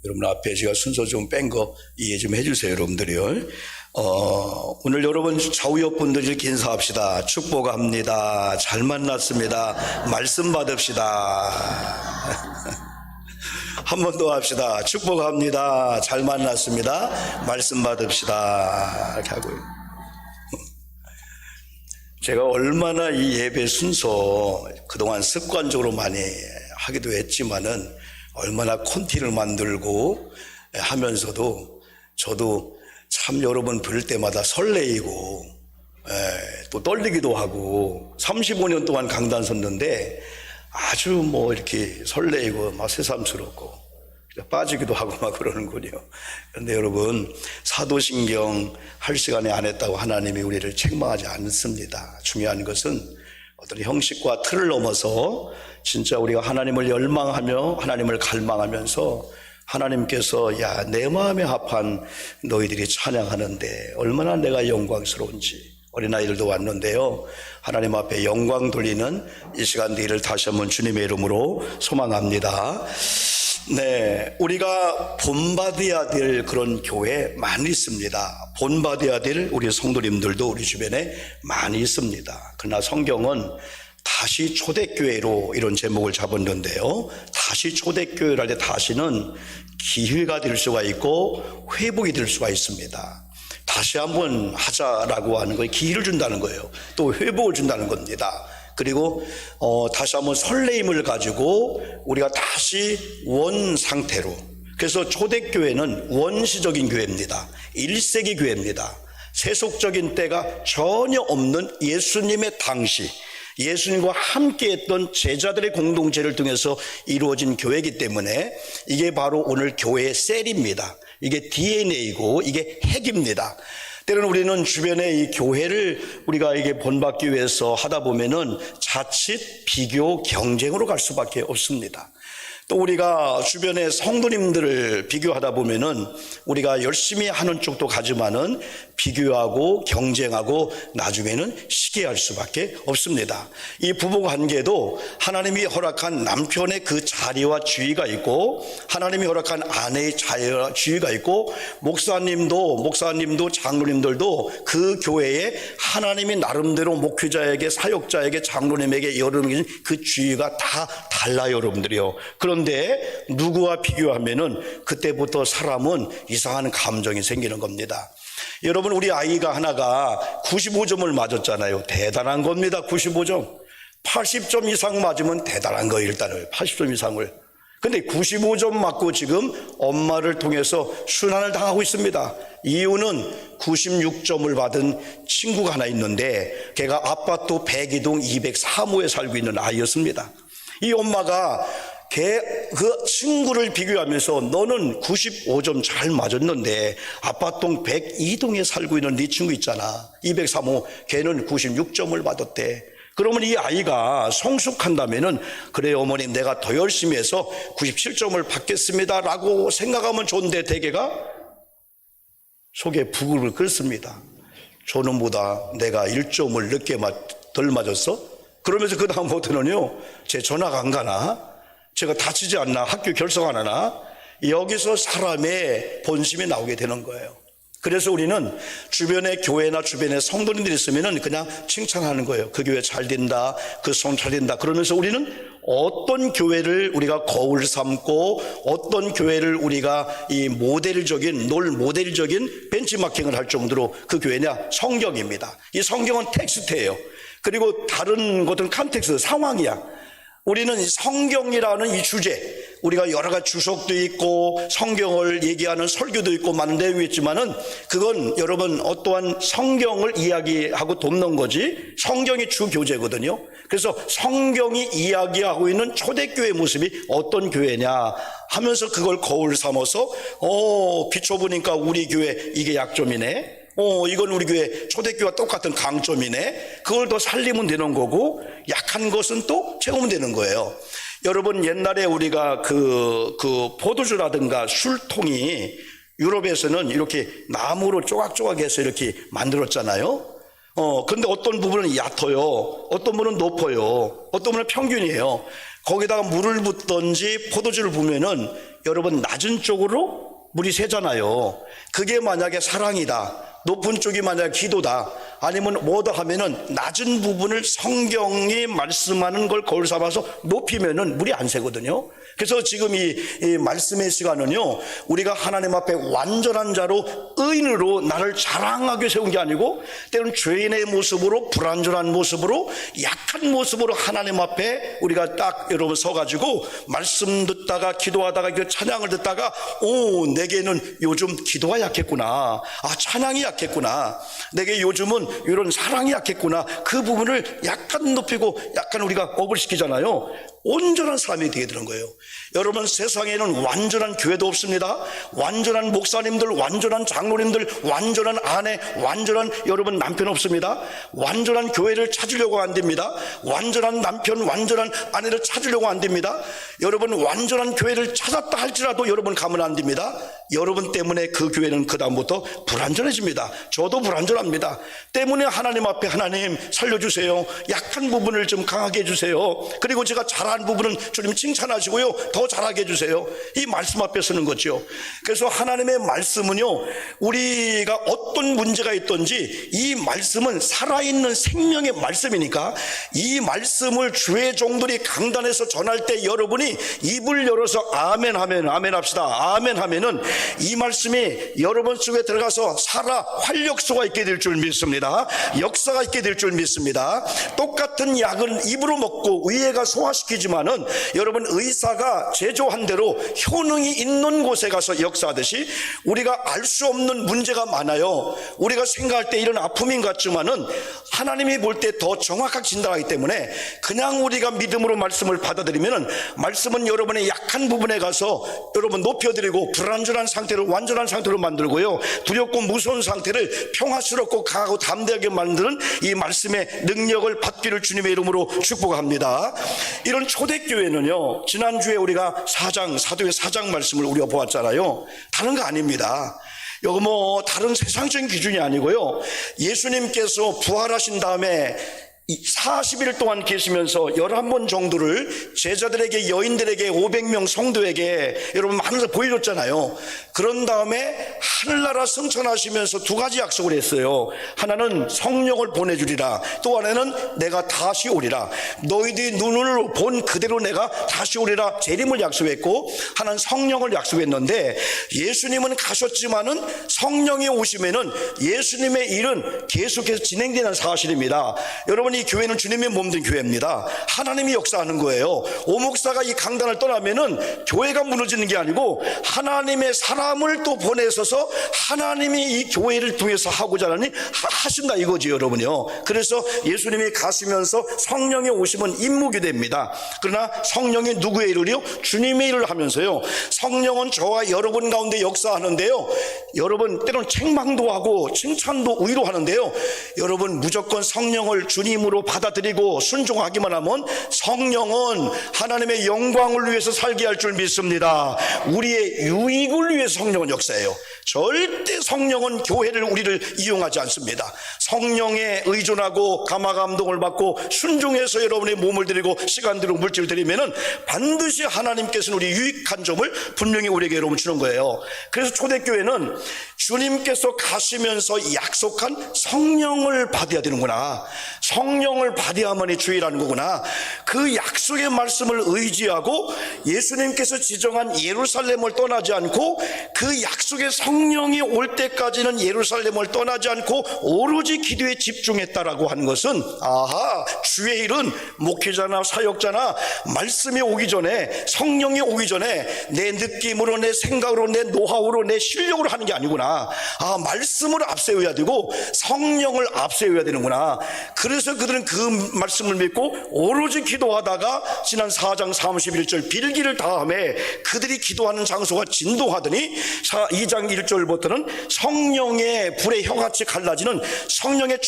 여러분 앞에 제가 순서 좀 뺀 거 이해 좀 해주세요, 여러분들이요. 오늘 여러분 좌우옆 분들 이렇게 인사합시다. 축복합니다. 잘 만났습니다. 말씀 받읍시다. 한 번 더 합시다. 축복합니다. 잘 만났습니다. 말씀 받읍시다. 이렇게 하고요. 제가 얼마나 이 예배 순서 그동안 습관적으로 많이 하기도 했지만은 얼마나 콘티를 만들고 하면서도 저도 참 여러분 볼 때마다 설레이고 또 떨리기도 하고 35년 동안 강단 섰는데 아주 뭐 이렇게 설레이고 막 새삼스럽고 빠지기도 하고 막 그러는군요. 그런데 여러분 사도신경 할 시간에 안 했다고 하나님이 우리를 책망하지 않습니다. 중요한 것은 어떤 형식과 틀을 넘어서 진짜 우리가 하나님을 열망하며 하나님을 갈망하면서 하나님께서 야, 내 마음에 합한 너희들이 찬양하는데 얼마나 내가 영광스러운지 어린아이들도 왔는데요. 하나님 앞에 영광 돌리는 이 시간 되기를 다시 한번 주님의 이름으로 소망합니다. 네, 우리가 본받아야 될 그런 교회 많이 있습니다. 본받아야 될 우리 성도님들도 우리 주변에 많이 있습니다. 그러나 성경은 다시 초대교회로 이런 제목을 잡았는데요. 다시 초대교회를 할 때 다시는 기회가 될 수가 있고 회복이 될 수가 있습니다. 다시 한번 하자라고 하는 거예요. 기회를 준다는 거예요. 또 회복을 준다는 겁니다. 그리고 다시 한번 설레임을 가지고 우리가 다시 원 상태로, 그래서 초대교회는 원시적인 교회입니다. 1세기 교회입니다. 세속적인 때가 전혀 없는 예수님의 당시 예수님과 함께했던 제자들의 공동체를 통해서 이루어진 교회이기 때문에 이게 바로 오늘 교회의 셀입니다. 이게 DNA이고 이게 핵입니다. 때로는 우리는 주변에 이 교회를 우리가 이게 본받기 위해서 하다 보면은 자칫 비교 경쟁으로 갈 수밖에 없습니다. 또 우리가 주변의 성도님들을 비교하다 보면은 우리가 열심히 하는 쪽도 가지만은 비교하고 경쟁하고 나중에는 시기할 수밖에 없습니다. 이 부부 관계도 하나님이 허락한 남편의 그 자리와 지위가 있고 하나님이 허락한 아내의 자리와 지위가 있고 목사님도 장로님들도 그 교회에 하나님이 나름대로 목회자에게 사역자에게 장로님에게 여러분 그 지위가 다 달라요, 여러분들이요. 그런데 누구와 비교하면은 그때부터 사람은 이상한 감정이 생기는 겁니다. 여러분 우리 아이가 하나가 95점을 맞았잖아요. 대단한 겁니다. 95점 80점 이상 맞으면 대단한 거예요. 일단은 80점 이상을. 근데 95점 맞고 지금 엄마를 통해서 순환을 당하고 있습니다. 이유는 96점을 받은 친구가 하나 있는데 걔가 아파트 102동 203호에 살고 있는 아이였습니다. 이 엄마가 그 친구를 비교하면서 너는 95점 잘 맞았는데 아파트동 102동에 살고 있는 네 친구 있잖아 203호 걔는 96점을 받았대. 그러면 이 아이가 성숙한다면은 그래 어머님 내가 더 열심히 해서 97점을 받겠습니다 라고 생각하면 좋은데 대개가 속에 부글을 끓습니다. 저놈보다 내가 1점을 늦게 덜 맞았어? 그러면서 그 다음부터는요 제 전화가 안 가나? 제가 다치지 않나? 학교 결석 안 하나? 여기서 사람의 본심이 나오게 되는 거예요. 그래서 우리는 주변에 교회나 주변에 성도님들이 있으면 그냥 칭찬하는 거예요. 그 교회 잘 된다, 그 성 잘 된다. 그러면서 우리는 어떤 교회를 우리가 거울 삼고 어떤 교회를 우리가 이 모델적인 벤치마킹을 할 정도로 그 교회냐? 성경입니다. 이 성경은 텍스트예요. 그리고 다른 것은 컨텍스트, 상황이야. 우리는 성경이라는 이 주제, 우리가 여러 가지 주석도 있고 성경을 얘기하는 설교도 있고 많은 내용이 있지만은 그건 여러분 어떠한 성경을 이야기하고 돕는 거지 성경이 주 교재거든요. 그래서 성경이 이야기하고 있는 초대교회 모습이 어떤 교회냐 하면서 그걸 거울 삼아서 비춰보니까 우리 교회 이게 약점이네. 이건 우리 교회 초대교회와 똑같은 강점이네. 그걸 더 살리면 되는 거고 약한 것은 또 채우면 되는 거예요. 여러분 옛날에 우리가 그 포도주라든가 술통이 유럽에서는 이렇게 나무로 조각조각해서 이렇게 만들었잖아요. 근데 어떤 부분은 얕아요. 어떤 부분은 높아요. 어떤 부분은 평균이에요. 거기다가 물을 붓든지 포도주를 부으면은 여러분 낮은 쪽으로 물이 새잖아요. 그게 만약에 사랑이다, 높은 쪽이 만약 기도다, 아니면 뭐다 하면은 낮은 부분을 성경이 말씀하는 걸 거울 삼아서 높이면은 물이 안 새거든요. 그래서 지금 이 말씀의 시간은요, 우리가 하나님 앞에 완전한 자로 의인으로 나를 자랑하게 세운 게 아니고 때로는 죄인의 모습으로, 불완전한 모습으로, 약한 모습으로 하나님 앞에 우리가 딱 여러분 서가지고 말씀 듣다가 기도하다가 그 찬양을 듣다가 내게는 요즘 기도가 약했구나, 찬양이 약했구나, 내게 요즘은 이런 사랑이 약했구나, 그 부분을 약간 높이고 약간 우리가 업을 시키잖아요. 온전한 삶이 되게 되는 거예요. 여러분, 세상에는 완전한 교회도 없습니다. 완전한 목사님들, 완전한 장로님들, 완전한 아내, 완전한 여러분 남편 없습니다. 완전한 교회를 찾으려고 안 됩니다. 완전한 남편, 완전한 아내를 찾으려고 안 됩니다. 여러분, 완전한 교회를 찾았다 할지라도 여러분 가면 안 됩니다. 여러분 때문에 그 교회는 그 다음부터 불완전해집니다. 저도 불완전합니다. 때문에 하나님 앞에 하나님 살려주세요, 약한 부분을 좀 강하게 해주세요, 그리고 제가 잘한 부분은 주님 칭찬하시고요, 더 잘하게 해주세요, 이 말씀 앞에 서는 거죠. 그래서 하나님의 말씀은요, 우리가 어떤 문제가 있든지 이 말씀은 살아있는 생명의 말씀이니까 이 말씀을 주의 종들이 강단에서 전할 때 여러분이 입을 열어서 아멘 하면, 아멘 합시다, 아멘 하면은 이 말씀이 여러분 속에 들어가서 살아 활력소가 있게 될 줄 믿습니다. 역사가 있게 될 줄 믿습니다. 똑같은 약은 입으로 먹고 의회가 소화시키지만은 여러분, 의사가 제조한 대로 효능이 있는 곳에 가서 역사하듯이 우리가 알 수 없는 문제가 많아요. 우리가 생각할 때 이런 아픔인 것 같지만은 하나님이 볼 때 더 정확하게 진단하기 때문에 그냥 우리가 믿음으로 말씀을 받아들이면은 말씀은 여러분의 약한 부분에 가서 여러분 높여드리고 불완전한 상태를 완전한 상태로 만들고요, 두렵고 무서운 상태를 평화스럽고 강하고 담대하게 만드는 이 말씀의 능력을 받기를 주님의 이름으로 축복합니다. 이런 초대교회는요, 지난주에 우리가 사도의 4장 말씀을 우리가 보았잖아요. 다른 거 아닙니다. 이거 뭐 다른 세상적인 기준이 아니고요, 예수님께서 부활하신 다음에 40일 동안 계시면서 11번 정도를 제자들에게, 여인들에게, 500명 성도에게 여러분 하면서 보여줬잖아요. 그런 다음에 하늘나라 승천하시면서 두 가지 약속을 했어요. 하나는 성령을 보내주리라, 또 하나는 내가 다시 오리라. 너희들이 눈으로 본 그대로 내가 다시 오리라, 재림을 약속했고, 하나는 성령을 약속했는데, 예수님은 가셨지만은 성령이 오시면은 예수님의 일은 계속해서 진행되는 사실입니다. 여러분이 이 교회는 주님의 몸된 교회입니다. 하나님이 역사하는 거예요. 오목사가 이 강단을 떠나면은 교회가 무너지는 게 아니고 하나님의 사람을 또 보내셔서 하나님이 이 교회를 통해서 하고자 하신다 이거지 여러분요. 그래서 예수님이 가시면서 성령이 오시면 임무교대입니다. 그러나 성령이 누구의 일을요? 주님의 일을 하면서요, 성령은 저와 여러분 가운데 역사하는데요, 여러분 때로는 책망도 하고 칭찬도 위로하는데요, 여러분 무조건 성령을 주님으로 받아들이고 순종하기만 하면 성령은 하나님의 영광을 위해서 살게 할 줄 믿습니다. 우리의 유익을 위해서 성령은 역사해요. 절대 성령은 교회를, 우리를 이용하지 않습니다. 성령에 의존하고 감화감동을 받고 순종해서 여러분의 몸을 드리고 시간 들이고 물질을 드리면은 반드시 하나님께서는 우리 유익한 점을 분명히 우리에게 여러분 주는 거예요. 그래서 초대교회는 주님께서 가시면서 약속한 성령을 받아야 되는구나, 성령을 받아야만이 주의라는 거구나, 그 약속의 말씀을 의지하고 예수님께서 지정한 예루살렘을 떠나지 않고 그 약속의 성령이 올 때까지는 예루살렘을 떠나지 않고 오로지 기도에 집중했다라고 하는 것은, 주의 일은 목회자나 사역자나 말씀이 오기 전에, 성령이 오기 전에 내 느낌으로, 내 생각으로, 내 노하우로, 내 실력으로 하는 게 아니구나. 말씀을 앞세워야 되고 성령을 앞세워야 되는구나. 그래서 그들은 그 말씀을 믿고 오로지 기도하다가 지난 4장 31절 빌기를 다음에 그들이 기도하는 장소가 진동하더니 2장 1절부터는 성령의 불의 혀같이 갈라지는 성령의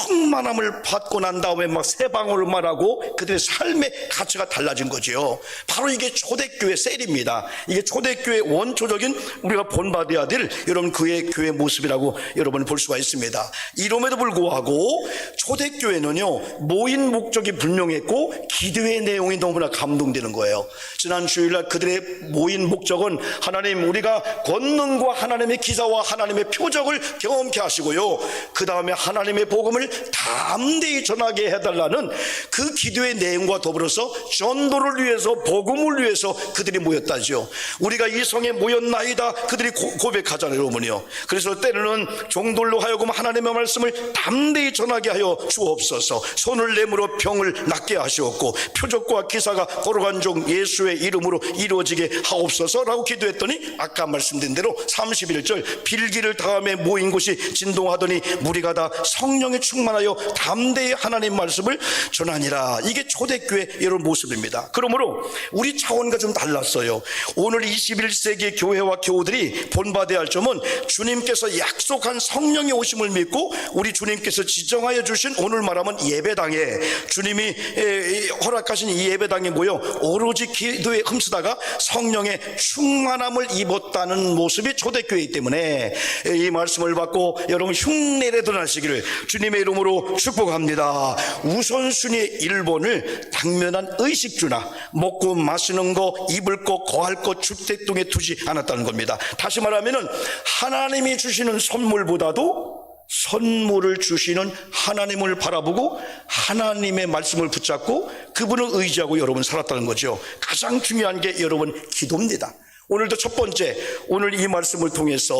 충만함을 받고 난 다음에 막 새 방울을 말하고 그들의 삶의 가치가 달라진 거지요. 바로 이게 초대교회 셀입니다. 이게 초대교회 원초적인 우리가 본받아야 될 여러분 그의 교회 모습이라고 여러분 볼 수가 있습니다. 이럼에도 불구하고 초대교회는 보면은요, 모인 목적이 분명했고 기도의 내용이 너무나 감동되는 거예요. 지난 주일날 그들의 모인 목적은 하나님, 우리가 권능과 하나님의 기사와 하나님의 표적을 경험케 하시고요, 그 다음에 하나님의 복음을 담대히 전하게 해달라는 그 기도의 내용과 더불어서 전도를 위해서, 복음을 위해서 그들이 모였다죠. 우리가 이 성에 모였나이다 그들이 고백하잖아요, 여러분이요. 그래서 때로는 종들로 하여금 하나님의 말씀을 담대히 전하게 하여 주옵소서. 손을 내밀어 병을 낫게 하시옵고 표적과 기사가 걸어간 종 예수의 이름으로 이루어지게 하옵소서라고 기도했더니 아까 말씀드린 대로 31절 빌기를 다음에 모인 곳이 진동하더니 무리가 다 성령에 충만하여 담대히 하나님 말씀을 전하니라. 이게 초대교회 이런 모습입니다. 그러므로 우리 차원과 좀 달랐어요. 오늘 21세기 교회와 교우들이 본받아야 할 점은 주님께서 약속한 성령의 오심을 믿고 우리 주님께서 지정하여 주신, 오늘 말하면 예배당에, 주님이 허락하신 이 예배당에 모여 오로지 기도에 흠쓰다가 성령의 충만함을 입었다는 모습이 초대교회이기 때문에 이 말씀을 받고 여러분 흉내내 드러나시기를 주님의 이름으로 축복합니다. 우선순위의 1번을 당면한 의식주나 먹고 마시는 거, 입을 거, 거할 거, 주택 등에 두지 않았다는 겁니다. 다시 말하면은 하나님이 주시는 선물보다도 선물을 주시는 하나님을 바라보고 하나님의 말씀을 붙잡고 그분을 의지하고 여러분 살았다는 거죠. 가장 중요한 게 여러분 기도입니다. 오늘도 첫 번째, 오늘 이 말씀을 통해서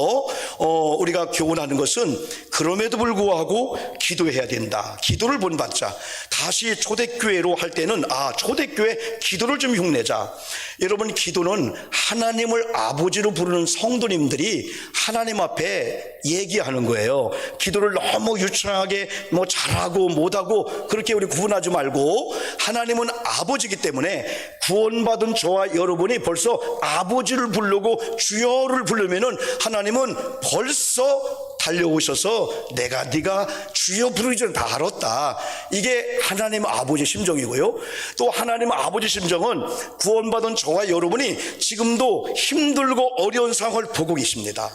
우리가 교훈하는 것은 그럼에도 불구하고 기도해야 된다. 기도를 본받자. 다시 초대교회로 할 때는 초대교회 기도를 좀 흉내자. 여러분, 기도는 하나님을 아버지로 부르는 성도님들이 하나님 앞에 얘기하는 거예요. 기도를 너무 유창하게 잘하고 못하고 그렇게 우리 구분하지 말고, 하나님은 아버지이기 때문에 구원받은 저와 여러분이 벌써 아버지를 부르고 주여를 부르면은 하나님은 벌써 달려오셔서 네가 주여 부르기 전에 다 알았다. 이게 하나님 아버지 심정이고요. 또 하나님 아버지 심정은 구원받은 저와 여러분이 지금도 힘들고 어려운 상황을 보고 계십니다.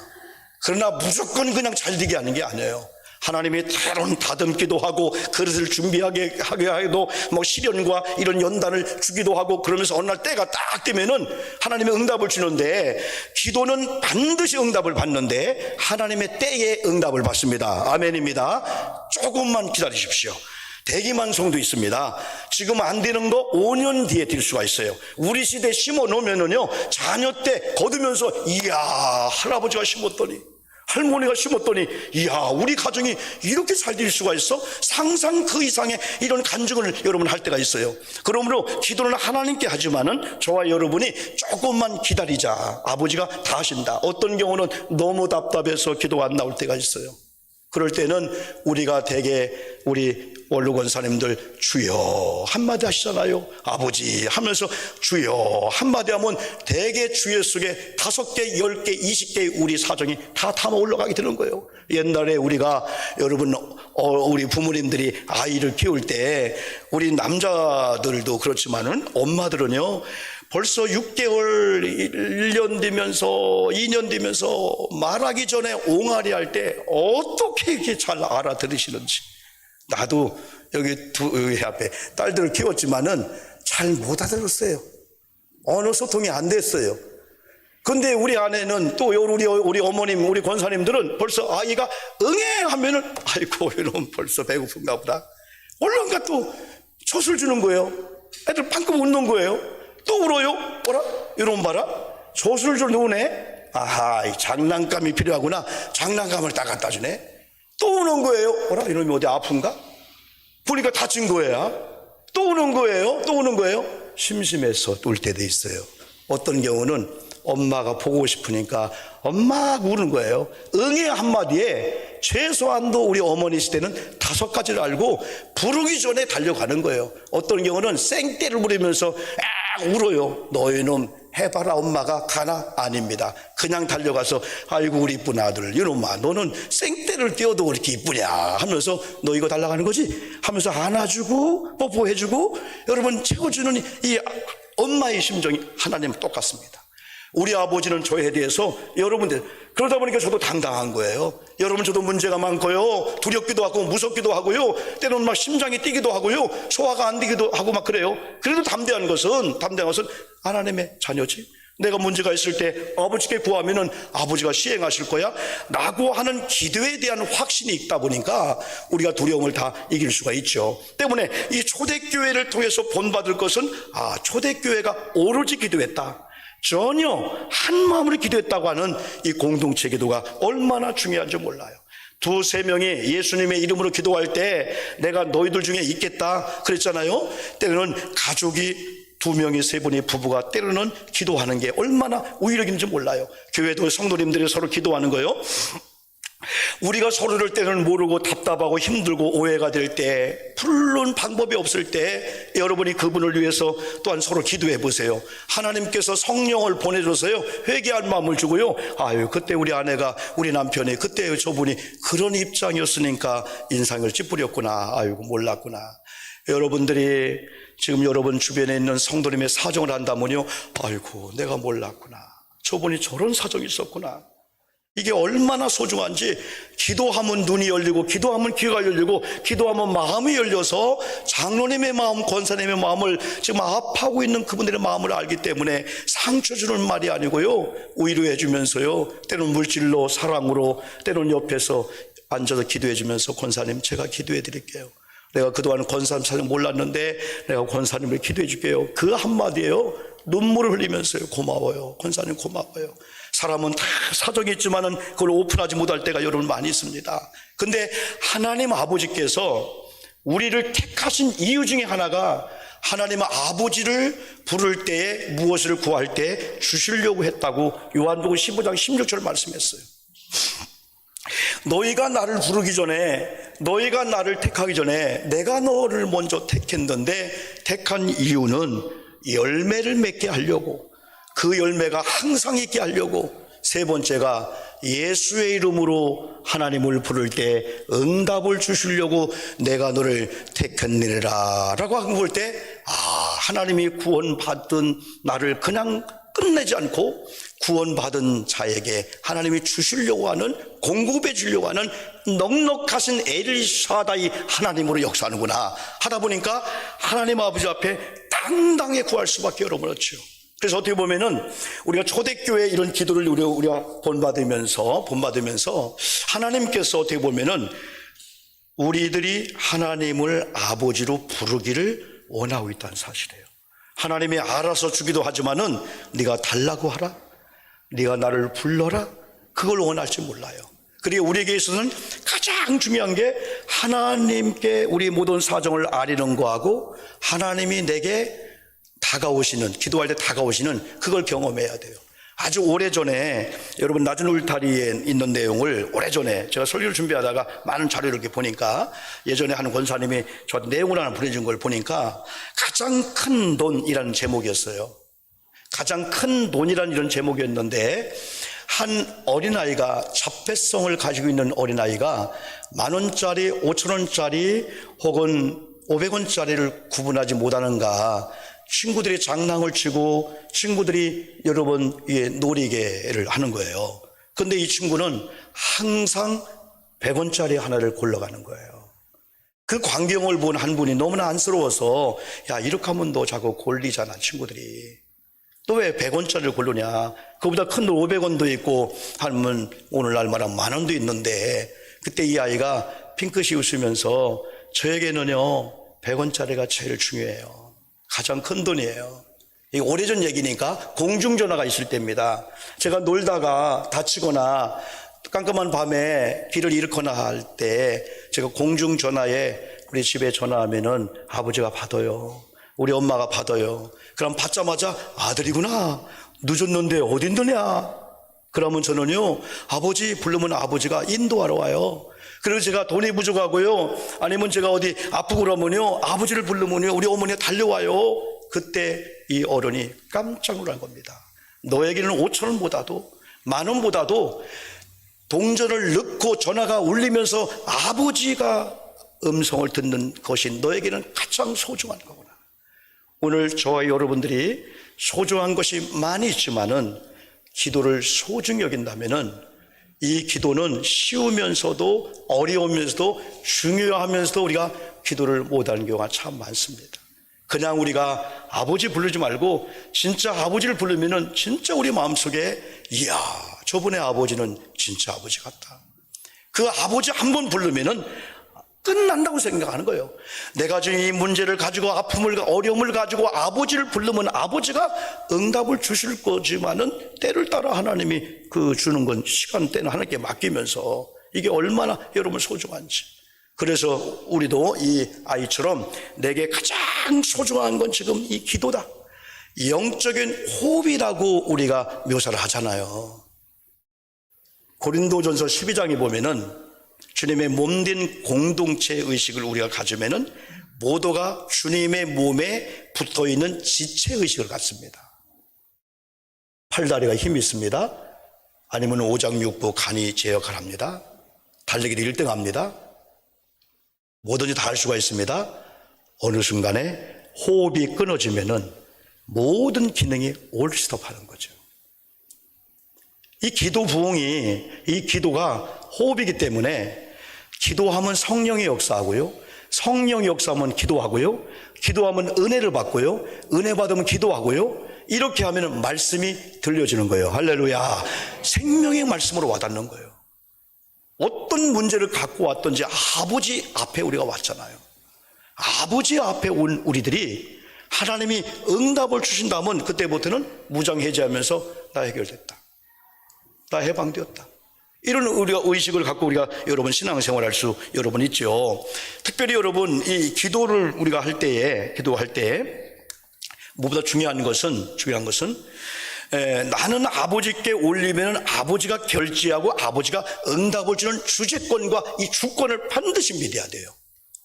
그러나 무조건 그냥 잘 되게 하는 게 아니에요. 하나님이 때론 다듬기도 하고 그릇을 준비하게 해도 시련과 이런 연단을 주기도 하고, 그러면서 어느 날 때가 딱 되면은 하나님의 응답을 주는데, 기도는 반드시 응답을 받는데 하나님의 때에 응답을 받습니다. 아멘입니다. 조금만 기다리십시오. 대기만성도 있습니다. 지금 안 되는 거 5년 뒤에 될 수가 있어요. 우리 시대에 심어 놓으면은요, 자녀 때 거두면서 이야, 할아버지가 심었더니, 할머니가 심었더니 이야, 우리 가정이 이렇게 잘 될 수가 있어? 상상 그 이상의 이런 간증을 여러분 할 때가 있어요. 그러므로 기도는 하나님께 하지만은 저와 여러분이 조금만 기다리자. 아버지가 다 하신다. 어떤 경우는 너무 답답해서 기도가 안 나올 때가 있어요. 그럴 때는 우리가 대개 우리 원로 권사님들 주여 한마디 하시잖아요. 아버지 하면서 주여 한마디 하면 대개 주여 속에 5개, 10개, 20개의 우리 사정이 다 담아 올라가게 되는 거예요. 옛날에 우리가 여러분 우리 부모님들이 아이를 키울 때 우리 남자들도 그렇지만은 엄마들은요, 벌써 6개월, 1년 되면서 2년 되면서 말하기 전에 옹알이 할 때 어떻게 이렇게 잘 알아들으시는지. 나도 여기 여기 앞에 딸들을 키웠지만은 잘 못 알아들었어요. 언어 소통이 안 됐어요. 근데 우리 아내는 또 우리 어머님, 우리 권사님들은 벌써 아이가 응애 하면은 아이고 이놈 벌써 배고픈가 보다. 얼른가 또 젖을 주는 거예요. 애들 방금 웃는 거예요. 또 울어요. 뭐라? 이놈 봐라. 젖을 좀 우네. 아하, 이 장난감이 필요하구나. 장난감을 딱 갖다 주네. 또 우는 거예요. 뭐라? 이놈이 어디 아픈가? 보니까 다친 거야. 또 우는 거예요. 또 우는 거예요. 심심해서 울 때도 있어요. 어떤 경우는 엄마가 보고 싶으니까 엄마 우는 거예요. 응애 한마디에 최소한도 우리 어머니 시대는 5가지를 알고 부르기 전에 달려가는 거예요. 어떤 경우는 생떼를 부리면서 울어요. 너희 놈 해봐라 엄마가 가나? 아닙니다. 그냥 달려가서 아이고 우리 이쁜 아들 이놈아 너는 생떼를 띄워도 그렇게 이쁘냐 하면서 너 이거 달라가는 거지? 하면서 안아주고 뽀뽀해주고 여러분 채워주는 이 엄마의 심정이 하나님은 똑같습니다. 우리 아버지는 저에 대해서 여러분들, 그러다 보니까 저도 당당한 거예요. 여러분, 저도 문제가 많고요. 두렵기도 하고 무섭기도 하고요. 때로는 막 심장이 뛰기도 하고요. 소화가 안 되기도 하고 막 그래요. 그래도 담대한 것은 하나님의 자녀지. 내가 문제가 있을 때 아버지께 구하면은 아버지가 시행하실 거야 라고 하는 기도에 대한 확신이 있다 보니까 우리가 두려움을 다 이길 수가 있죠. 때문에 이 초대교회를 통해서 본받을 것은 초대교회가 오로지 기도했다, 전혀 한 마음으로 기도했다고 하는 이 공동체 기도가 얼마나 중요한지 몰라요. 두세 명이 예수님의 이름으로 기도할 때 내가 너희들 중에 있겠다 그랬잖아요. 때로는 가족이 2명이 3분이 부부가 때로는 기도하는 게 얼마나 우위력인지 몰라요. 교회도 성도님들이 서로 기도하는 거요. 우리가 서로를 때로는 모르고 답답하고 힘들고 오해가 될 때, 풀는 방법이 없을 때 여러분이 그분을 위해서 또한 서로 기도해 보세요. 하나님께서 성령을 보내줘서요 회개할 마음을 주고요, 그때 우리 아내가, 우리 남편이, 그때 저분이 그런 입장이었으니까 인상을 찌푸렸구나, 몰랐구나. 여러분들이 지금 여러분 주변에 있는 성도님의 사정을 안다면요, 내가 몰랐구나, 저분이 저런 사정이 있었구나. 이게 얼마나 소중한지. 기도하면 눈이 열리고, 기도하면 귀가 열리고, 기도하면 마음이 열려서 장로님의 마음, 권사님의 마음을, 지금 아파하고 있는 그분들의 마음을 알기 때문에 상처 주는 말이 아니고요, 위로해 주면서요, 때로는 물질로, 사랑으로, 때로는 옆에서 앉아서 기도해 주면서, 권사님 제가 기도해 드릴게요, 내가 그동안 권사님 사정 몰랐는데 내가 권사님을 기도해 줄게요, 그 한마디에요 눈물을 흘리면서요, 고마워요, 권사님 고마워요. 사람은 다 사정이 있지만은 그걸 오픈하지 못할 때가 여러분 많이 있습니다. 근데 하나님 아버지께서 우리를 택하신 이유 중에 하나가 하나님 아버지를 부를 때에 무엇을 구할 때 주시려고 했다고 요한복음 15장 16절 말씀했어요. 너희가 나를 부르기 전에, 너희가 나를 택하기 전에 내가 너를 먼저 택했는데, 택한 이유는 열매를 맺게 하려고, 그 열매가 항상 있게 하려고. 세 번째가 예수의 이름으로 하나님을 부를 때 응답을 주시려고 내가 너를 택했느니라 라고 하고 볼 때, 하나님이 구원받은 나를 그냥 끝내지 않고 구원받은 자에게 하나님이 주시려고 하는, 공급해 주려고 하는 넉넉하신 엘샤다이 하나님으로 역사하는구나 하다 보니까 하나님 아버지 앞에 당당히 구할 수밖에 없죠. 그래서 어떻게 보면은 우리가 초대교회 이런 기도를 우리가 본받으면서 하나님께서 어떻게 보면은 우리들이 하나님을 아버지로 부르기를 원하고 있다는 사실이에요. 하나님이 알아서 주기도 하지만은 네가 달라고 하라, 네가 나를 불러라, 그걸 원할지 몰라요. 그리고 우리에게 있어서는 가장 중요한 게 하나님께 우리 모든 사정을 아리는 거하고 하나님이 내게 다가오시는, 기도할 때 다가오시는 그걸 경험해야 돼요. 아주 오래전에, 여러분 낮은 울타리에 있는 내용을 오래전에 제가 설교를 준비하다가 많은 자료를 이렇게 보니까, 예전에 한 권사님이 저한테 내용을 하나 보내준 걸 보니까 가장 큰 돈이라는 제목이었어요. 가장 큰 돈이라는 이런 제목이었는데, 한 어린아이가, 자폐성을 가지고 있는 어린아이가 10,000원짜리, 5,000원짜리 혹은 500원짜리를 구분하지 못하는가, 친구들이 장난을 치고 친구들이 여러분 놀이개를 하는 거예요. 근데 이 친구는 항상 100원짜리 하나를 골라가는 거예요. 그 광경을 본 한 분이 너무나 안쓰러워서, 야, 이렇게 하면 너 자꾸 골리잖아, 친구들이. 너 왜 100원짜리를 고르냐? 그보다 큰 돈 500원도 있고 하면 오늘날 말하면 10,000원도 있는데. 그때 이 아이가 핑크시 웃으면서, 저에게는요 100원짜리가 제일 중요해요. 가장 큰 돈이에요. 이게 오래전 얘기니까 공중전화가 있을 때입니다. 제가 놀다가 다치거나 깜깜한 밤에 길을 잃거나 할 때 제가 공중전화에 우리 집에 전화하면은 아버지가 받아요, 우리 엄마가 받아요. 그럼 받자마자 아들이구나, 늦었는데 어디 있느냐, 그러면 저는요 아버지 부르면 아버지가 인도하러 와요. 그리고 제가 돈이 부족하고요, 아니면 제가 어디 아프고 그러면요 아버지를 부르면요 우리 어머니가 달려와요. 그때 이 어른이 깜짝 놀란 겁니다. 너에게는 5,000원보다도 10,000원보다도 동전을 넣고 전화가 울리면서 아버지가 음성을 듣는 것이 너에게는 가장 소중한 거구나. 오늘 저와 여러분들이 소중한 것이 많이 있지만은 기도를 소중히 여긴다면은 이 기도는 쉬우면서도 어려우면서도 중요하면서도 우리가 기도를 못하는 경우가 참 많습니다. 그냥 우리가 아버지 부르지 말고 진짜 아버지를 부르면은 진짜 우리 마음속에 이야, 저분의 아버지는 진짜 아버지 같다. 그 아버지 한 번 부르면은 끝난다고 생각하는 거예요. 내가 지금 이 문제를 가지고 아픔을, 어려움을 가지고 아버지를 부르면 아버지가 응답을 주실 거지만은 때를 따라 하나님이 그 주는 건 시간대는 하나님께 맡기면서 이게 얼마나 여러분 소중한지. 그래서 우리도 이 아이처럼 내게 가장 소중한 건 지금 이 기도다. 영적인 호흡이라고 우리가 묘사를 하잖아요. 고린도전서 12장에 보면은 주님의 몸된 공동체 의식을 우리가 가지면은 모두가 주님의 몸에 붙어 있는 지체 의식을 갖습니다. 팔다리가 힘이 있습니다. 아니면 오장육부 간이 제 역할을 합니다. 달리기를 1등 합니다. 뭐든지 다 할 수가 있습니다. 어느 순간에 호흡이 끊어지면은 모든 기능이 올스톱하는 거죠. 이 기도 부흥이, 이 기도가 호흡이기 때문에 기도하면 성령이 역사하고요, 성령이 역사하면 기도하고요, 기도하면 은혜를 받고요, 은혜 받으면 기도하고요, 이렇게 하면 말씀이 들려지는 거예요. 할렐루야. 생명의 말씀으로 와닿는 거예요. 어떤 문제를 갖고 왔든지 아버지 앞에 우리가 왔잖아요. 아버지 앞에 온 우리들이 하나님이 응답을 주신다면 그때부터는 무장해제하면서 나 해결됐다, 나 해방되었다, 이런 우리가 의식을 갖고 우리가 여러분 신앙생활 할 수 여러분 있죠. 특별히 여러분 이 기도를 우리가 할 때에, 기도할 때 무엇보다 중요한 것은 나는 아버지께 올리면 아버지가 결제하고 아버지가 응답을 주는 주재권과 이 주권을 반드시 믿어야 돼요.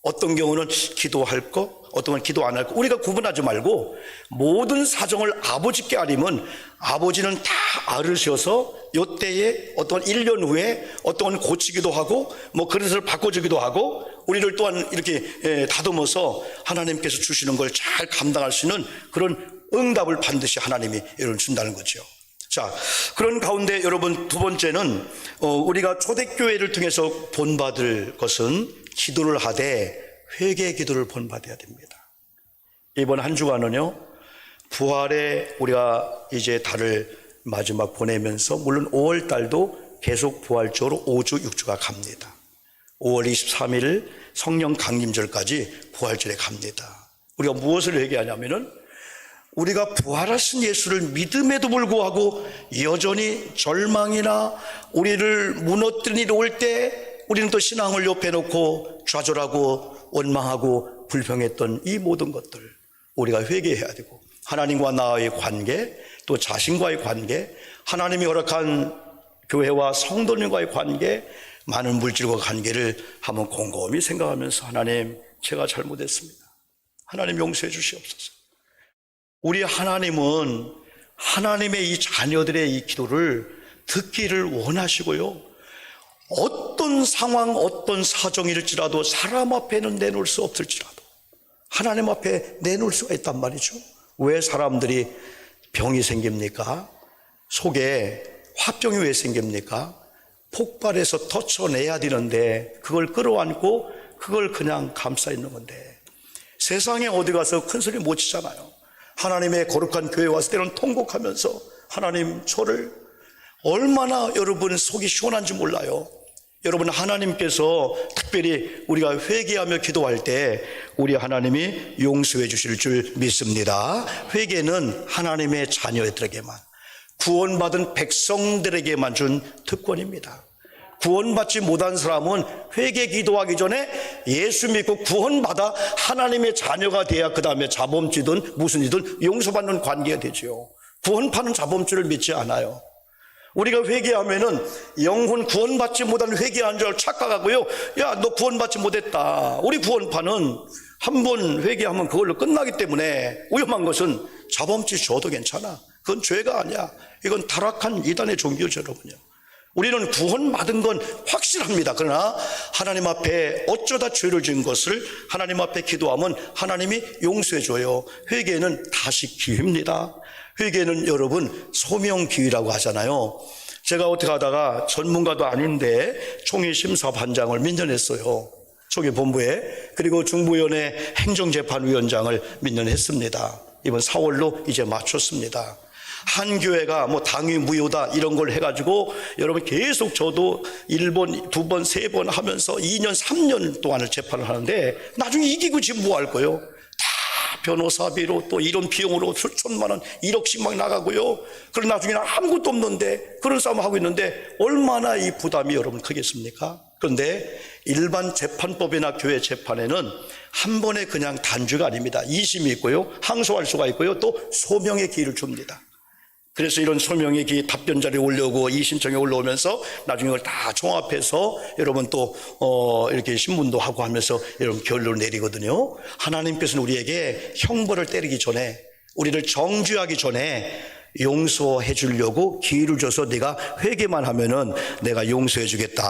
어떤 경우는 기도할 거, 어떤 건 기도 안 할 거, 우리가 구분하지 말고 모든 사정을 아버지께 알리면 아버지는 다 알으셔서 요때에 어떤 1년 후에 어떤 건 고치기도 하고 뭐 그릇을 바꿔주기도 하고 우리를 또한 이렇게 다듬어서 하나님께서 주시는 걸 잘 감당할 수 있는 그런 응답을 반드시 하나님이 여러분 준다는 거죠. 자, 그런 가운데 여러분 두 번째는 우리가 초대교회를 통해서 본받을 것은 기도를 하되 회개 기도를 본받아야 됩니다. 이번 한 주간은요, 부활에 우리가 이제 달을 마지막 보내면서 물론 5월 달도 계속 부활절로 5주 6주가 갑니다. 5월 23일 성령 강림절까지 부활절에 갑니다. 우리가 무엇을 회개하냐면은 우리가 부활하신 예수를 믿음에도 불구하고 여전히 절망이나 우리를 무너뜨리는 일이 올 때 우리는 또 신앙을 옆에 놓고 좌절하고 원망하고 불평했던 이 모든 것들 우리가 회개해야 되고, 하나님과 나의 관계, 또 자신과의 관계, 하나님이 허락한 교회와 성도님과의 관계, 많은 물질과 관계를 한번 곰곰이 생각하면서 하나님, 제가 잘못했습니다. 하나님 용서해 주시옵소서. 우리 하나님은 하나님의 이 자녀들의 이 기도를 듣기를 원하시고요, 어떤 상황, 어떤 사정일지라도 사람 앞에는 내놓을 수 없을지라도 하나님 앞에 내놓을 수가 있단 말이죠. 왜 사람들이 병이 생깁니까? 속에 화병이 왜 생깁니까? 폭발해서 터쳐내야 되는데 그걸 끌어안고 그걸 그냥 감싸 있는 건데, 세상에 어디 가서 큰 소리 못 치잖아요. 하나님의 거룩한 교회 왔을 때는 통곡하면서 하나님, 저를 얼마나 여러분 속이 시원한지 몰라요. 여러분, 하나님께서 특별히 우리가 회개하며 기도할 때 우리 하나님이 용서해 주실 줄 믿습니다. 회개는 하나님의 자녀들에게만, 구원받은 백성들에게만 준 특권입니다. 구원받지 못한 사람은 회개 기도하기 전에 예수 믿고 구원받아 하나님의 자녀가 돼야 그 다음에 자범죄든 무슨 일든 용서받는 관계가 되죠. 구원받는 자범죄를 믿지 않아요. 우리가 회개하면은 영혼 구원받지 못한 회개한 줄 착각하고요, 야, 너 구원받지 못했다. 우리 구원파는 한 번 회개하면 그걸로 끝나기 때문에 위험한 것은 자범죄 줘도 괜찮아. 그건 죄가 아니야. 이건 타락한 이단의 종교죠, 여러분요. 우리는 구원받은 건 확실합니다. 그러나 하나님 앞에 어쩌다 죄를 지은 것을 하나님 앞에 기도하면 하나님이 용서해 줘요. 회개는 다시 기회입니다. 회개는 여러분 소명기회라고 하잖아요. 제가 어떻게 하다가 전문가도 아닌데 총회심사반장을 몇 년 했어요. 총회본부에. 그리고 중부위원회 행정재판위원장을 몇 년 했습니다. 이번 4월로 이제 마쳤습니다. 한 교회가 뭐 당위 무효다 이런 걸 해가지고 여러분 계속 저도 1번, 2번, 3번 하면서 2년, 3년 동안을 재판을 하는데 나중에 이기고 지금 뭐 할 거예요? 다 변호사비로 또 이런 비용으로 수천만 원, 1억씩 막 나가고요. 그리고 나중에는 아무것도 없는데 그런 싸움 하고 있는데 얼마나 이 부담이 여러분 크겠습니까? 그런데 일반 재판법이나 교회 재판에는 한 번에 그냥 단죄가 아닙니다. 2심이 있고요. 항소할 수가 있고요. 또 소명의 기회를 줍니다. 그래서 이런 소명의 기회 답변 자료에 올려오고 이 신청에 올라오면서 나중에 이걸 다 종합해서 여러분 또 이렇게 신문도 하고 하면서 여러분 결론을 내리거든요. 하나님께서는 우리에게 형벌을 때리기 전에 우리를 정죄하기 전에 용서해 주려고 기회를 줘서 네가 회개만 하면은 내가 용서해 주겠다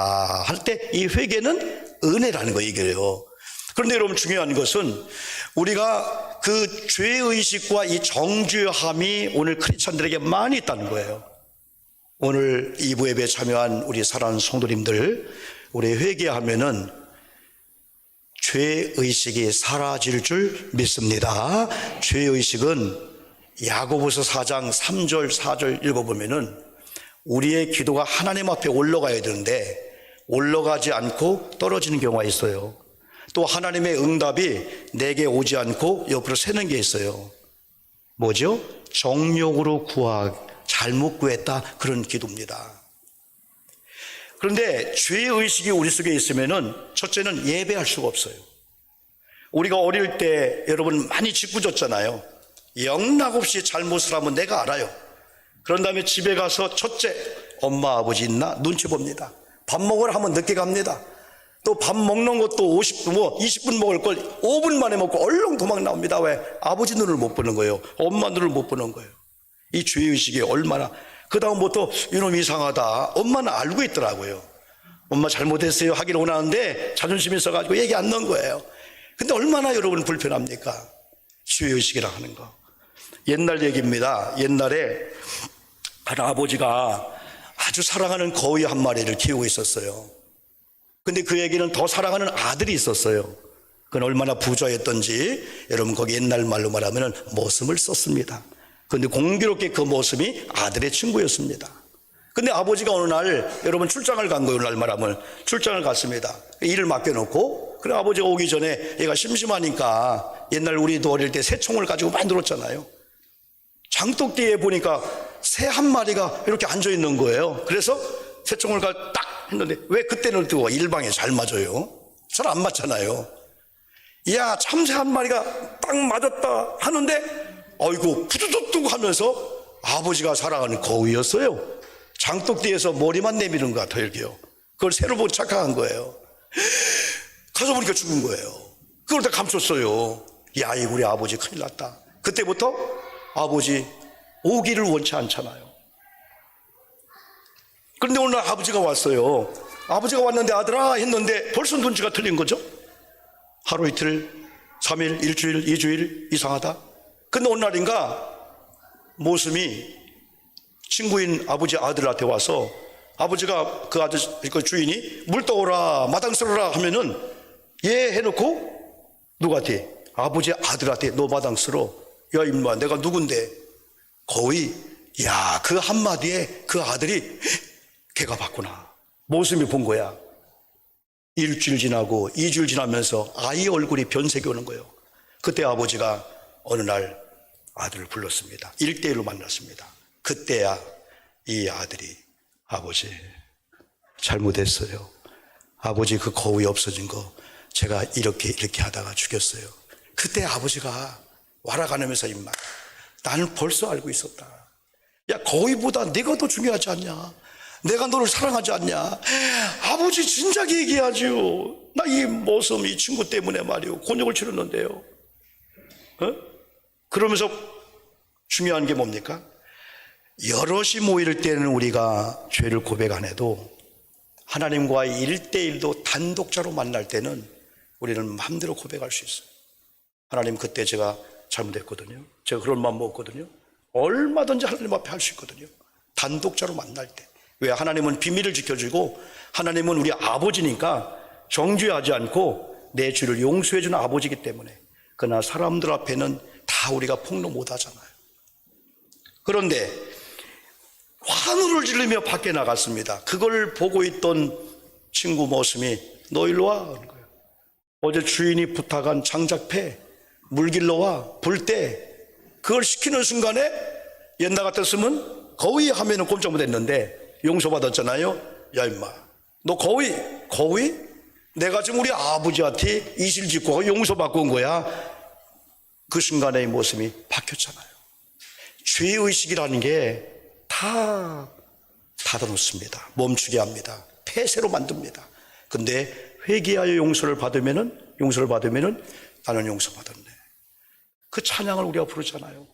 할 때 이 회개는 은혜라는 거 얘기해요. 그런데 여러분 중요한 것은 우리가 그 죄의식과 이 정죄함이 오늘 크리스찬들에게 많이 있다는 거예요. 오늘 2부 예배에 참여한 우리 사랑하는 성도님들, 우리 회개하면은 죄의식이 사라질 줄 믿습니다. 죄의식은 야고보서 4장 3절 4절 읽어보면은 우리의 기도가 하나님 앞에 올라가야 되는데 올라가지 않고 떨어지는 경우가 있어요. 또 하나님의 응답이 내게 오지 않고 옆으로 새는 게 있어요. 뭐죠? 정욕으로 잘못 구했다 그런 기도입니다. 그런데 죄의식이 우리 속에 있으면은 첫째는 예배할 수가 없어요. 우리가 어릴 때 여러분 많이 짓궂었잖아요. 영락없이 잘못을 하면 내가 알아요. 그런 다음에 집에 가서 첫째 엄마 아버지 있나 눈치 봅니다. 밥 먹으러 하면 늦게 갑니다. 또 밥 먹는 것도 20분 먹을 걸 5분 만에 먹고 얼른 도망 나옵니다. 왜? 아버지 눈을 못 보는 거예요. 엄마 눈을 못 보는 거예요. 이 죄의식이 얼마나. 그 다음부터 이놈 이상하다. 엄마는 알고 있더라고요. 엄마 잘못했어요 하기를 원하는데 자존심이 있어가지고 얘기 안 넣은 거예요. 근데 얼마나 여러분 불편합니까? 죄의식이라 하는 거. 옛날 얘기입니다. 옛날에 한 아버지가 아주 사랑하는 거위 한 마리를 키우고 있었어요. 근데 그에게는 더 사랑하는 아들이 있었어요. 그건 얼마나 부자였던지 여러분 거기 옛날 말로 말하면 모습을 썼습니다. 근데 공교롭게 그 모습이 아들의 친구였습니다. 근데 아버지가 어느 날 여러분 출장을 간 거예요. 오늘 날 말하면 출장을 갔습니다. 일을 맡겨놓고 그래 아버지가 오기 전에 얘가 심심하니까 옛날 우리도 어릴 때 새총을 가지고 만들었잖아요. 장독대에 보니까 새 한 마리가 이렇게 앉아 있는 거예요. 그래서 새총을 딱 했는데 왜 그때는 또 일방에 잘 맞아요? 잘 안 맞잖아요. 야 참새 한 마리가 딱 맞았다 하는데 어이구 푸두둑둑 하면서 아버지가 사랑하는 거위였어요. 장독대에서 머리만 내미는 것 같아요. 이렇게요. 그걸 새로 보고 착각한 거예요. 가서 보니까 죽은 거예요. 그걸 다 감췄어요. 야 이 우리 아버지 큰일 났다. 그때부터 아버지 오기를 원치 않잖아요. 그런데 오늘 아버지가 왔어요. 아버지가 왔는데 아들아 했는데 벌써 눈치가 틀린 거죠. 하루 이틀 3일 일주일 2주일 이상하다. 근데 어느 날인가 모습이 친구인 아버지 아들한테 와서 아버지가 그 아들 그 주인이 물 떠오라 마당 쓸어라 하면은 예 해놓고 누구한테? 아버지 아들한테 너 마당 쓸어. 야 임마 내가 누군데? 거의 야 그 한마디에 그 아들이 걔가 봤구나. 모습이 본 거야. 일주일 지나고 2주일 지나면서 아이 얼굴이 변색이 오는 거예요. 그때 아버지가 어느 날 아들을 불렀습니다. 1대1로 만났습니다. 그때야 이 아들이 아버지 잘못했어요. 아버지 그 거위 없어진 거 제가 이렇게 하다가 죽였어요. 그때 아버지가 와라가면서 임마 나는 벌써 알고 있었다. 야 거위보다 네가 더 중요하지 않냐. 내가 너를 사랑하지 않냐. 아버지 진작에 얘기하지요. 나 이 모습 이 친구 때문에 말이요 곤욕을 치렀는데요. 그러면서 중요한 게 뭡니까? 여럿이 모일 때는 우리가 죄를 고백 안 해도 하나님과의 1대1도 단독자로 만날 때는 우리는 마음대로 고백할 수 있어요. 하나님 그때 제가 잘못했거든요. 제가 그런 마음 먹었거든요. 얼마든지 하나님 앞에 할 수 있거든요. 단독자로 만날 때. 왜? 하나님은 비밀을 지켜주고 하나님은 우리 아버지니까 정죄하지 않고 내 죄를 용서해 주는 아버지이기 때문에. 그러나 사람들 앞에는 다 우리가 폭로 못 하잖아요. 그런데 환호를 지르며 밖에 나갔습니다. 그걸 보고 있던 친구 모습이 너 일로 와 그런 거예요. 어제 주인이 부탁한 장작패 물 길러와 불 때 그걸 시키는 순간에 옛날 같았으면 거위 하면은 꼼짝 못했는데 용서받았잖아요. 야 임마 너 거위? 내가 지금 우리 아버지한테 이실직고 용서받고 온 거야. 그 순간의 모습이 바뀌었잖아요. 죄의식이라는 게 다 닫아놓습니다. 멈추게 합니다. 폐쇄로 만듭니다. 근데 회개하여 용서를 받으면은 나는 용서받았네. 그 찬양을 우리가 부르잖아요.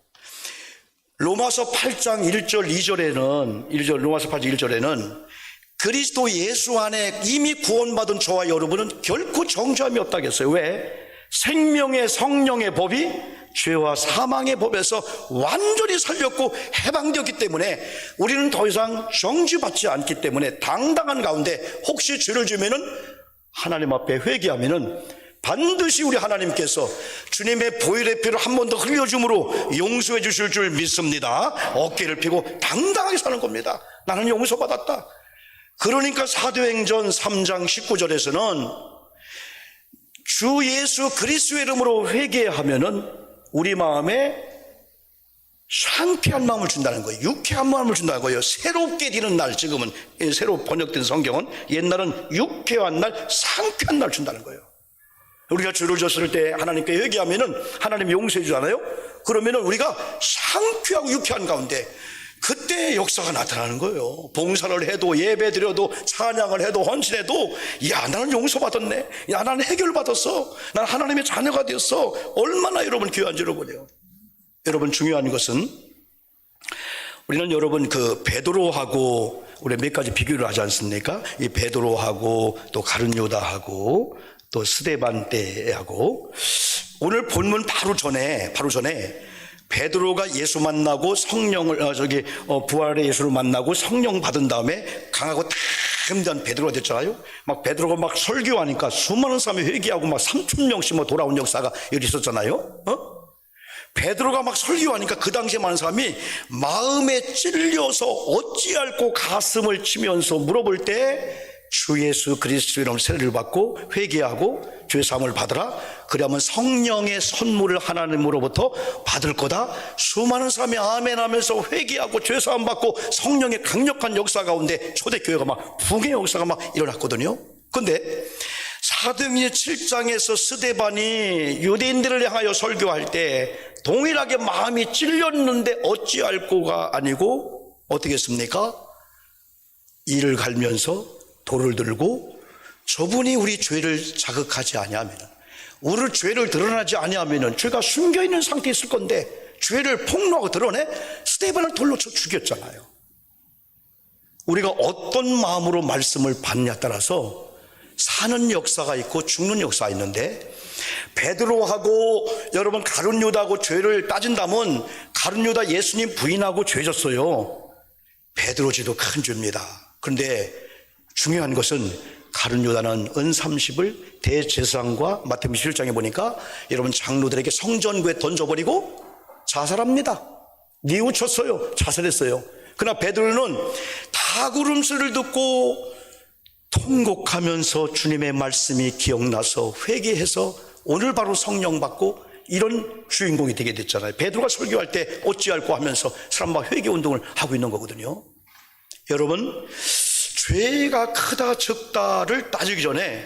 로마서 8장 1절 2절에는 로마서 8장 1절에는 그리스도 예수 안에 이미 구원받은 저와 여러분은 결코 정죄함이 없다겠어요. 왜? 생명의 성령의 법이 죄와 사망의 법에서 완전히 살렸고 해방되었기 때문에 우리는 더 이상 정죄받지 않기 때문에 당당한 가운데 혹시 죄를 지으면은 하나님 앞에 회개하면은 반드시 우리 하나님께서 주님의 보혈의 피를 한 번 더 흘려줌으로 용서해 주실 줄 믿습니다. 어깨를 펴고 당당하게 사는 겁니다. 나는 용서받았다. 그러니까 사도행전 3장 19절에서는 주 예수 그리스도의 이름으로 회개하면은 우리 마음에 상쾌한 마음을 준다는 거예요. 유쾌한 마음을 준다는 거예요. 새롭게 되는 날, 지금은 새로 번역된 성경은 옛날은 유쾌한 날, 상쾌한 날 준다는 거예요. 우리가 죄를 졌을 때 하나님께 회개하면은 하나님 용서해 주잖아요. 그러면은 우리가 상쾌하고 유쾌한 가운데 그때 역사가 나타나는 거예요. 봉사를 해도 예배 드려도 찬양을 해도 헌신해도 야 나는 용서받았네. 야 나는 해결받았어. 난 하나님의 자녀가 되었어. 얼마나 여러분 귀한지 여러분이요. 여러분 중요한 것은 우리는 여러분 그 베드로하고 우리 몇 가지 비교를 하지 않습니까? 이 베드로하고 또 가룟 유다하고 또 스데반 때하고 오늘 본문 바로 전에 베드로가 예수 만나고 성령을 부활의 예수를 만나고 성령 받은 다음에 강하고 탐대한 베드로가 됐잖아요. 막 베드로가 막 설교하니까 수많은 사람이 회개하고 막 3,000명씩 막 돌아온 역사가 여기 있었잖아요. 베드로가 막 설교하니까 그 당시에 많은 사람이 마음에 찔려서 어찌할꼬 가슴을 치면서 물어볼 때 주 예수 그리스도 이름 세례를 받고 회개하고 죄 사함을 받으라. 그러면 성령의 선물을 하나님으로부터 받을 거다. 수많은 사람이 아멘 하면서 회개하고 죄 사함 받고 성령의 강력한 역사 가운데 초대교회가 막 붕의 역사가 막 일어났거든요. 근데 사도행전 7장에서 스데반이 유대인들을 향하여 설교할 때 동일하게 마음이 찔렸는데 어찌할꼬가 아니고 어떻게 했습니까? 이를 갈면서 돌을 들고 저분이 우리 죄를 자극하지 아니하면 우리 죄를 드러나지 아니하면 죄가 숨겨있는 상태에 있을 건데 죄를 폭로하고 드러내 스데반을 돌로 쳐 죽였잖아요. 우리가 어떤 마음으로 말씀을 받느냐에 따라서 사는 역사가 있고 죽는 역사가 있는데 베드로하고 여러분 가룟 유다하고 죄를 따진다면 가룟 유다 예수님 부인하고 죄 졌어요. 베드로 죄도 큰 죄입니다. 그런데 중요한 것은 가룟 유다는 은 30을 대제사장과 마태복음 11장에 보니까 여러분 장로들에게 성전구에 던져버리고 자살합니다. 뉘우쳤어요. 자살했어요. 그러나 베드로는 닭울음소리를 듣고 통곡하면서 주님의 말씀이 기억나서 회개해서 오늘 바로 성령 받고 이런 주인공이 되게 됐잖아요. 베드로가 설교할 때 어찌할꼬 하면서 사람 막 회개 운동을 하고 있는 거거든요. 여러분 죄가 크다 적다를 따지기 전에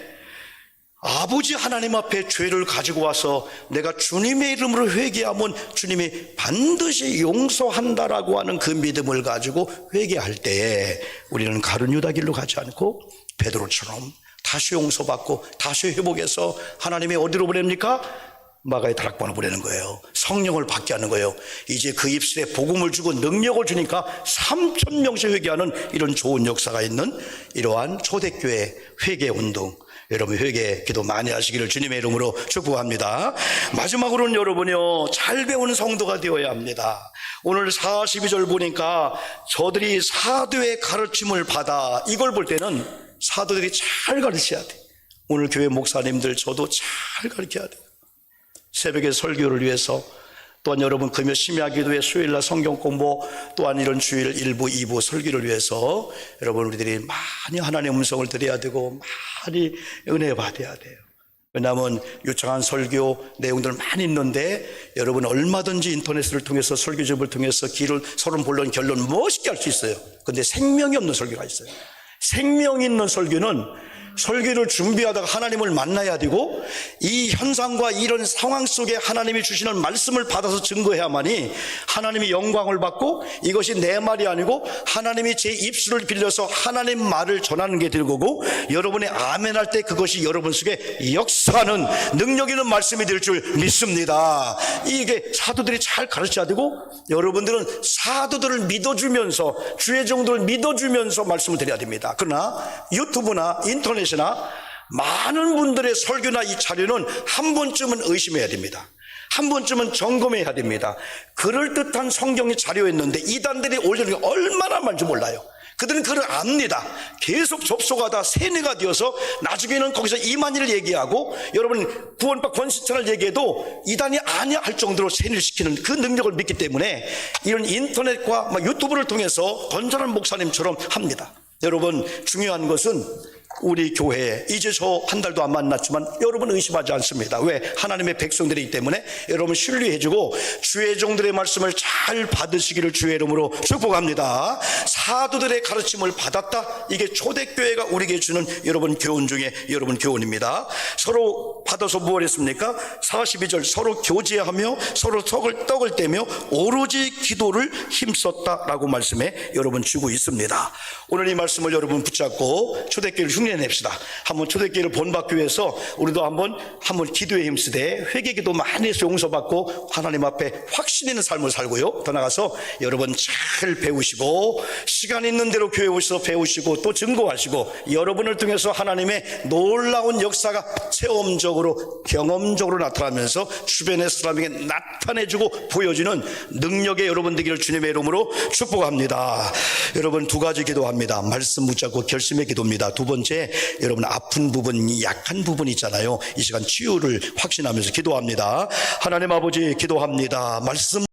아버지 하나님 앞에 죄를 가지고 와서 내가 주님의 이름으로 회개하면 주님이 반드시 용서한다라고 하는 그 믿음을 가지고 회개할 때에 우리는 가룟 유다 길로 가지 않고 베드로처럼 다시 용서받고 다시 회복해서 하나님이 어디로 보냅니까? 마가의 다락방으로 보내는 거예요. 성령을 받게 하는 거예요. 이제 그 입술에 복음을 주고 능력을 주니까 3,000명씩 회개하는 이런 좋은 역사가 있는 이러한 초대교회 회개운동, 여러분 회개 기도 많이 하시기를 주님의 이름으로 축복합니다. 마지막으로는 여러분이요, 잘 배우는 성도가 되어야 합니다. 오늘 42절 보니까 저들이 사도의 가르침을 받아, 이걸 볼 때는 사도들이 잘 가르쳐야 돼. 오늘 교회 목사님들 저도 잘 가르쳐야 돼요. 새벽에 설교를 위해서, 또한 여러분 금요 심야 기도회, 수요일날 성경 공부, 또한 이런 주일 1부 2부 설교를 위해서 여러분 우리들이 많이 하나님의 음성을 들어야 되고 많이 은혜 받아야 돼요. 왜냐하면 유창한 설교 내용들 많이 있는데 여러분 얼마든지 인터넷을 통해서 설교집을 통해서 길을 서론 본론 결론 멋있게 할 수 있어요. 근데 생명이 없는 설교가 있어요. 생명 있는 설교는 설교를 준비하다가 하나님을 만나야 되고, 이 현상과 이런 상황 속에 하나님이 주시는 말씀을 받아서 증거해야만이 하나님이 영광을 받고, 이것이 내 말이 아니고 하나님이 제 입술을 빌려서 하나님 말을 전하는 게 될 거고, 여러분의 아멘 할 때 그것이 여러분 속에 역사하는 능력 있는 말씀이 될 줄 믿습니다. 이게 사도들이 잘 가르쳐야 되고, 여러분들은 사도들을 믿어주면서, 주의 정도를 믿어주면서 말씀을 드려야 됩니다. 그러나 유튜브나 인터넷이나 많은 분들의 설교나 이 자료는 한 번쯤은 의심해야 됩니다. 한 번쯤은 점검해야 됩니다. 그럴듯한 성경의 자료였는데 이단들이 올려놓은 게 얼마나 많은지 몰라요. 그들은 그걸 압니다. 계속 접속하다 세뇌가 되어서 나중에는 거기서 이만희를 얘기하고, 여러분 구원파 권시찬을 얘기해도 이단이 아니야 할 정도로 세뇌를 시키는 그 능력을 믿기 때문에 이런 인터넷과 유튜브를 통해서 건전한 목사님처럼 합니다. 여러분 중요한 것은 우리 교회에 이제 저 한 달도 안 만났지만 여러분 의심하지 않습니다. 왜? 하나님의 백성들이기 때문에 여러분 신뢰해주고 주의 종들의 말씀을 잘 받으시기를 주의 이름으로 축복합니다. 사도들의 가르침을 받았다. 이게 초대교회가 우리에게 주는 여러분 교훈 중에 여러분 교훈입니다. 서로 받아서 뭘 했습니까? 42절 서로 교제하며 서로 떡을 떼며 오로지 기도를 힘썼다라고 말씀에 여러분 주고 있습니다. 오늘 이 말씀을 여러분 붙잡고 초대교회를 흉내냅시다. 한번 초대교회를 본받기 위해서 우리도 한번 기도에 힘쓰되 회개기도 많이 해서 용서받고 하나님 앞에 확신 있는 삶을 살고요. 더 나가서 여러분 잘 배우시고 시간 있는 대로 교회 오셔서 배우시고 또 증거하시고, 여러분을 통해서 하나님의 놀라운 역사가 체험적으로 경험적으로 나타나면서 주변의 사람에게 나타내주고 보여주는 능력의 여러분 되기를 주님의 이름으로 축복합니다. 여러분 두 가지 기도합니다. 말씀 붙잡고 결심의 기도입니다. 두 번째, 여러분 아픈 부분, 약한 부분 있잖아요. 이 시간 치유를 확신하면서 기도합니다. 하나님 아버지 기도합니다. 말씀